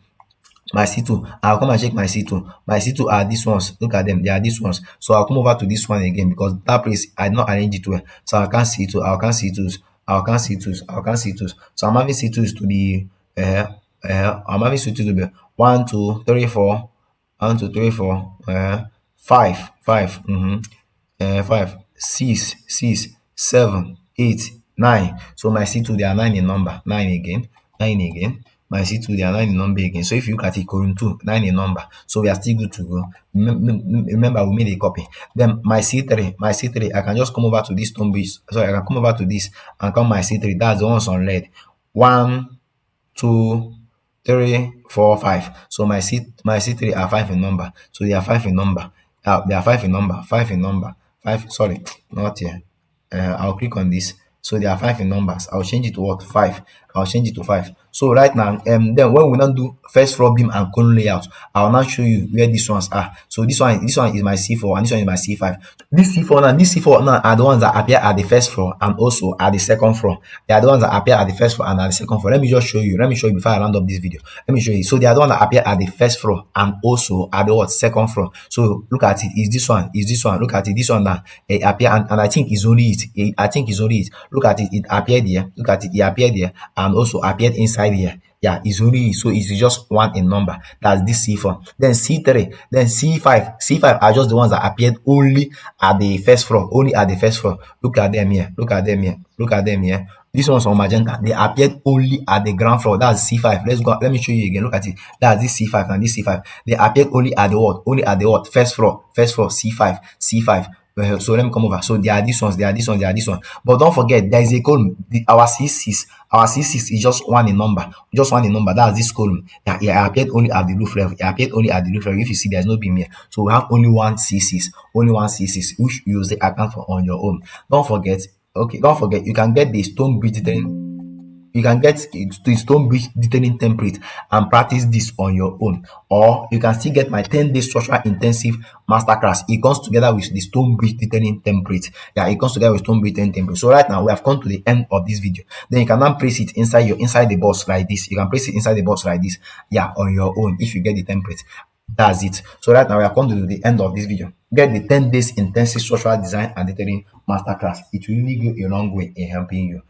I'll come and check my C2. My C2 are these ones. Look at them, they are these ones. So I'll come over to this one again because that place I did not arrange it well. So I can't C2, I can't C2s, I can't C2s, I can't C2s. So I'm having C2s to be I'm having C2 to be 1, 2, 3, 4, 1, 2, 3, 4, 5, 5, 5, 6, 6, 7, 8, 9. So my C2 they are 9 in number. 9 again, 9 again. My C2 they are 9 in number again. So if you look at it, column 2, 9 in number. So we are still good to go. Remember, we made a copy. Then my C3, I can just come over to this stone base. Sorry, I can come over to this and count my C3. That's the ones on red. 1, 2, 3, 4, 5. So my C3 are 5 in number. So they are 5 in number. They are 5 in number. 5 in number. 5. Sorry, not here. I'll click on this. So there are 5 in numbers. I'll change it to what? 5. I'll change it to 5. So right now, then when we now do first floor beam and column layout, I'll now show you where these ones are. So this one is my C4 and this one is my C5. This C4 now are the ones that appear at the first floor and also at the second floor. They are the ones that appear at the first floor and at the second floor. Let me just show you. Let me show you before I round up this video. Let me show you. So they are the ones that appear at the first floor and also at the what? Second floor. So look at it. Is this one? Is this one? Look at it. This one now appear and I think it's only it. I think it's only it. Look at it. It appeared here. Look at it. It appeared here and also appeared inside here. Yeah, it's only so it's just 1 in number. That's this C4. Then C3, then C5. C5 are just the ones that appeared only at the first floor. Only at the first floor. Look at them here. Look at them here. Look at them here. This one's on magenta. They appeared only at the ground floor. That's C5. Let's go. Let me show you again. Look at it. That's this C5 and this C5. They appeared only at the what? Only at the what? First floor. First floor. C5. C5. So let me come over. So there are these ones, there are this one, there are this one. But don't forget, there is a column. Our C6 is just 1 in number. Just 1 in number. That's this column. Yeah, it appeared only at the roof level. It appeared only at the roof level. If you see, there's no beam here. So we have only one C6. Only one C6, which you use the account for on your own. Don't forget, you can get the stone bridge then. You can get the stone bridge detailing template and practice this on your own, or you can still get my 10-day structural intensive masterclass. It comes together with the stone bridge detailing template. Yeah, it comes together with stone bridge detailing template. So right now we have come to the end of this video. Then you can now place it inside the box like this. You can place it inside the box like this. Yeah, on your own if you get the template. That's it. So right now we have come to the end of this video. Get the 10 days intensive structural design and detailing masterclass. It will really go a long way in helping you.